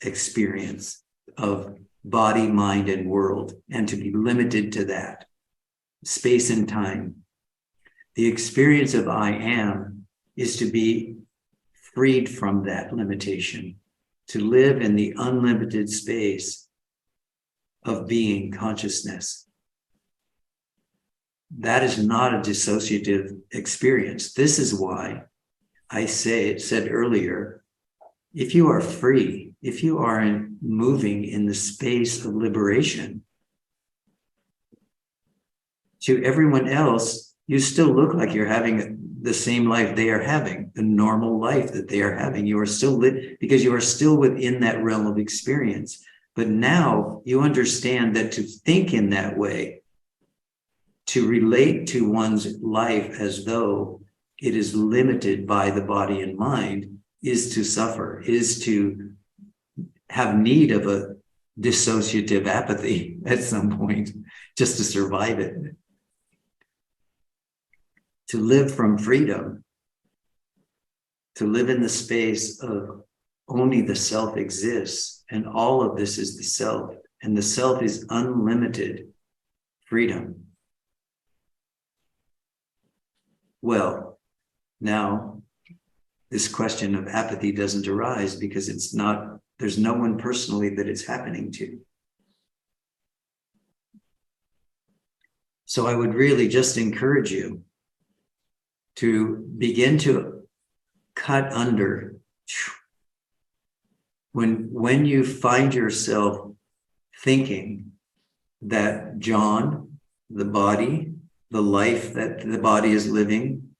experience of body, mind, and world, and to be limited to that space and time. The experience of I am is to be freed from that limitation, to live in the unlimited space of being consciousness. That is not a dissociative experience. This is why I said earlier, if you are free, if you are moving in the space of liberation, to everyone else, you still look like you're having the same life they are having, the normal life that they are having. You are still lit because you are still within that realm of experience. But now you understand that to think in that way, to relate to one's life as though it is limited by the body and mind, is to suffer, is to have need of a dissociative apathy at some point just to survive it. To live from freedom, to live in the space of only the self exists, and all of this is the self, and the self is unlimited freedom. Well, now this question of apathy doesn't arise because there's no one personally that it's happening to. So I would really just encourage you to begin to cut under. When you find yourself thinking that John, the body, the life that the body is living,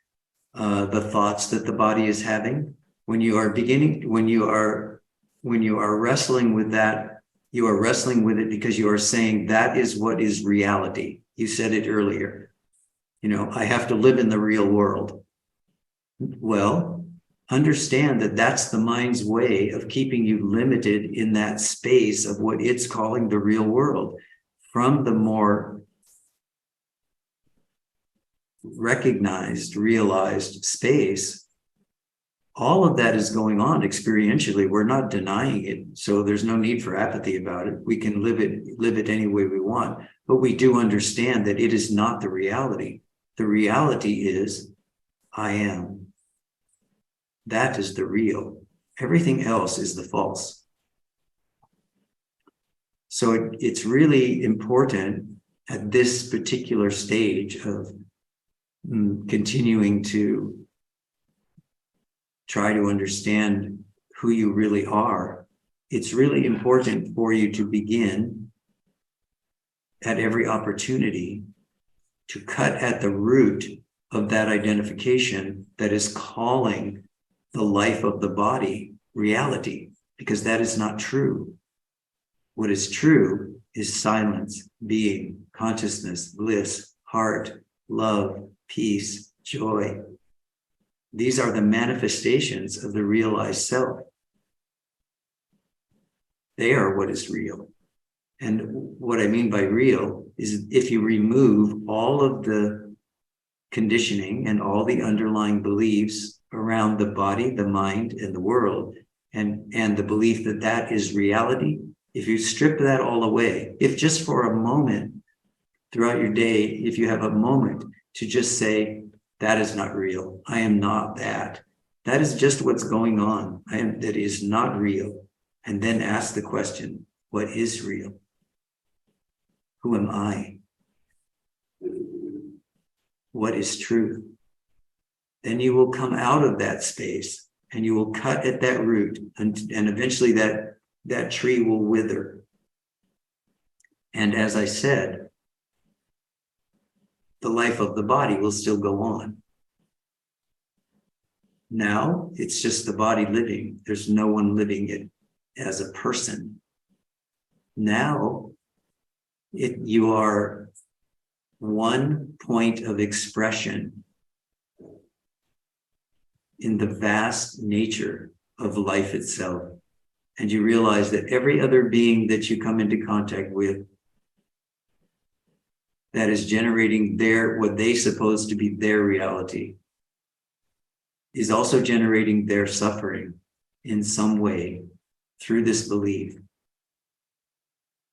the thoughts that the body is having, when you are wrestling with that, you are wrestling with it because you are saying that is what is reality. You said it earlier. I have to live in the real world. Well, understand that that's the mind's way of keeping you limited in that space of what it's calling the real world. From the more recognized, realized space, all of that is going on experientially. We're not denying it. So there's no need for apathy about it. We can live it any way we want. But we do understand that it is not the reality. The reality is I am. That is the real. Everything else is the false. So it's really important at this particular stage of continuing to try to understand who you really are. It's really important for you to begin at every opportunity to cut at the root of that identification that is calling the life of the body reality, because that is not true. What is true is silence, being, consciousness, bliss, heart, love, peace, joy. These are the manifestations of the realized self. They are what is real. And what I mean by real is if you remove all of the conditioning and all the underlying beliefs around the body, the mind, and the world, and the belief that that is reality, if you strip that all away, if just for a moment throughout your day, if you have a moment to just say, that is not real, I am not that. That is just what's going on. That is not real. And then ask the question, what is real? Who am I? What is truth? Then you will come out of that space and you will cut at that root, and eventually that tree will wither. And as I said, the life of the body will still go on. Now it's just the body living. There's no one living it as a person. Now you are one point of expression in the vast nature of life itself. And you realize that every other being that you come into contact with that is generating what they suppose to be their reality is also generating their suffering in some way through this belief.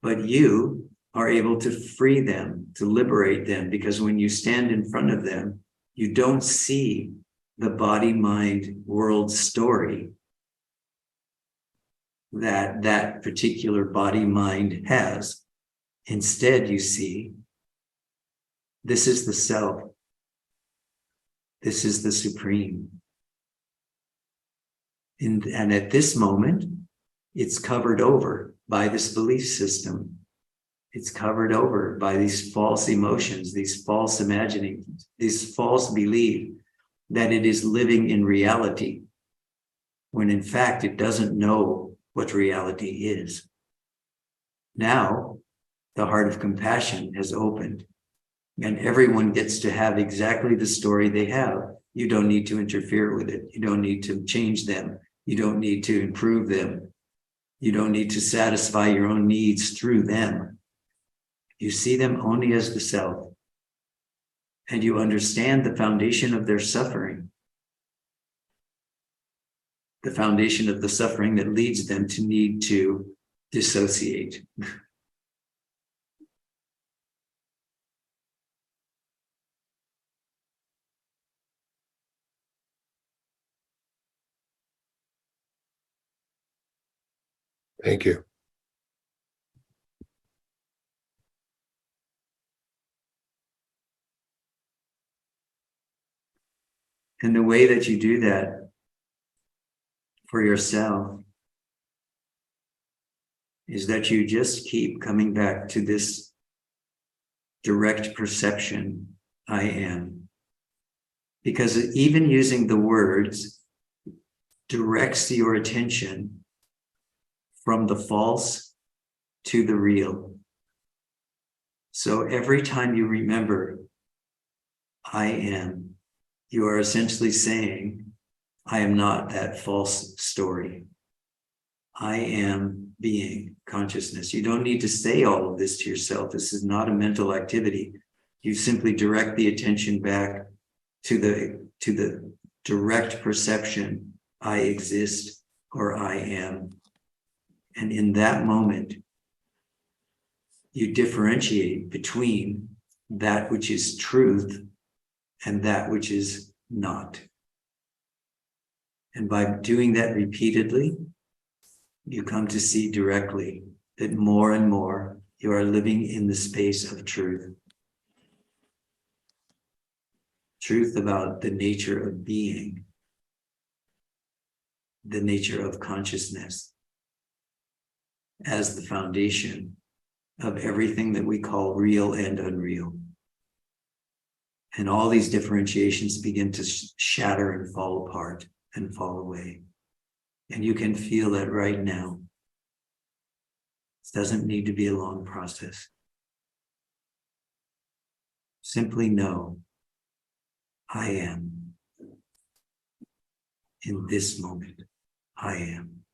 But you are able to free them, to liberate them, because when you stand in front of them, you don't see the body-mind world story that particular body-mind has. Instead, you see, this is the self. This is the supreme. And at this moment, it's covered over by this belief system. It's covered over by these false emotions, these false imaginings, this false belief that it is living in reality, when in fact it doesn't know what reality is. Now, the heart of compassion has opened, and everyone gets to have exactly the story they have. You don't need to interfere with it. You don't need to change them. You don't need to improve them. You don't need to satisfy your own needs through them. You see them only as the self, and you understand the foundation of their suffering, the foundation of the suffering that leads them to need to dissociate. Thank you. And the way that you do that for yourself is that you just keep coming back to this direct perception, I am. Because even using the words directs your attention from the false to the real. So every time you remember, I am, you are essentially saying, I am not that false story. I am being, consciousness. You don't need to say all of this to yourself. This is not a mental activity. You simply direct the attention back to the direct perception, I exist or I am. And in that moment, you differentiate between that which is truth and that which is not. And by doing that repeatedly, you come to see directly that more and more you are living in the space of truth. Truth about the nature of being, the nature of consciousness, as the foundation of everything that we call real and unreal. And all these differentiations begin to shatter and fall apart and fall away. And you can feel that right now. It doesn't need to be a long process. Simply know, I am. In this moment, I am.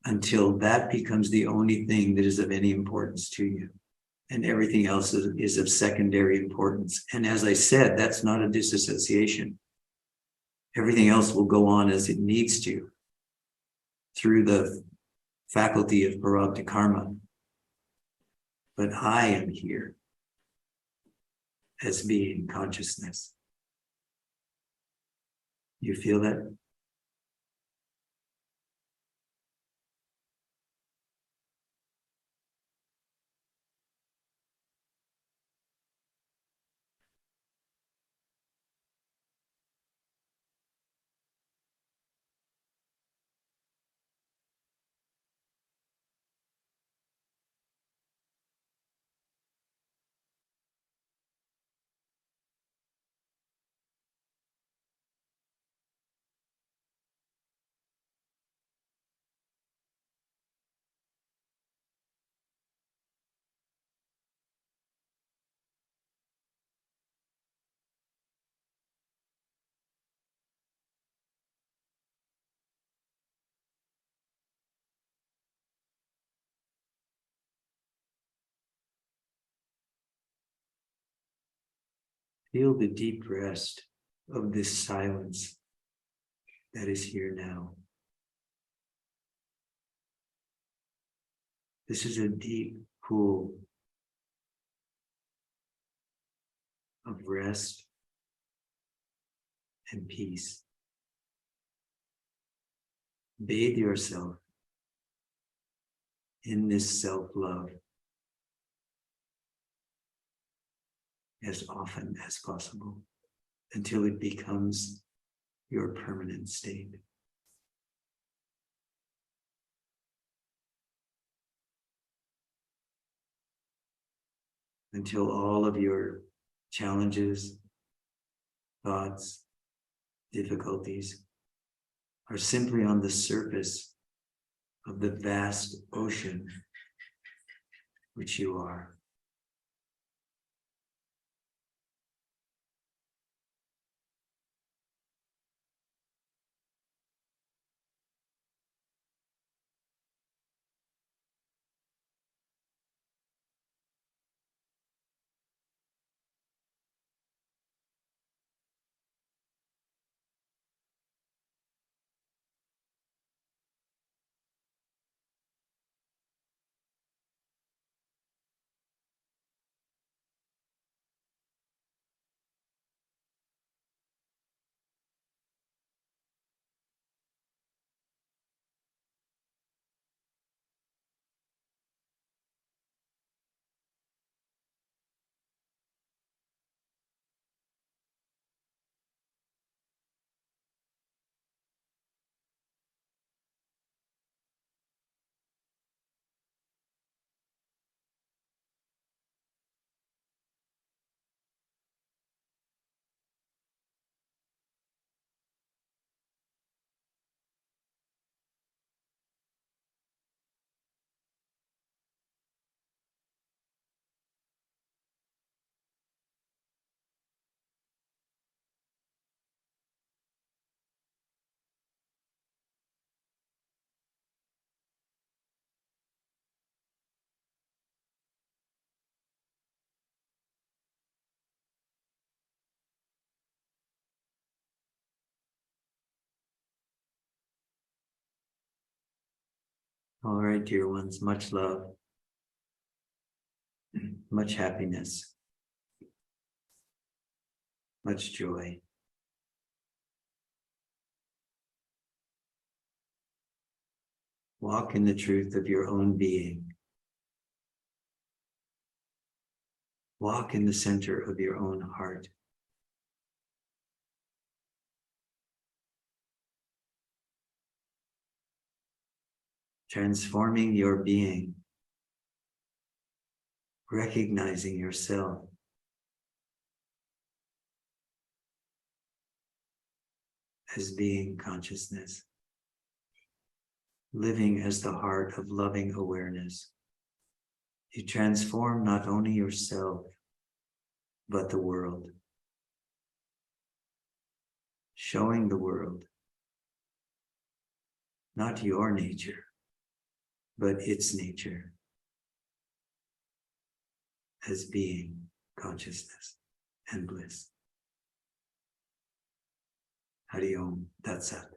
Until that becomes the only thing that is of any importance to you. And everything else is of secondary importance. And as I said, that's not a disassociation. Everything else will go on as it needs to through the faculty of Parabdha karma. But I am here as being consciousness. You feel that? Feel the deep rest of this silence that is here now. This is a deep pool of rest and peace. Bathe yourself in this self-love as often as possible until it becomes your permanent state. Until all of your challenges, thoughts, difficulties are simply on the surface of the vast ocean which you are. All right, dear ones, much love, much happiness, much joy. Walk in the truth of your own being. Walk in the center of your own heart. Transforming your being recognizing yourself as being consciousness, living as the heart of loving awareness. You transform not only yourself, but the world, showing the world not your nature, but its nature as being consciousness and bliss. Hari Om Tat Sat.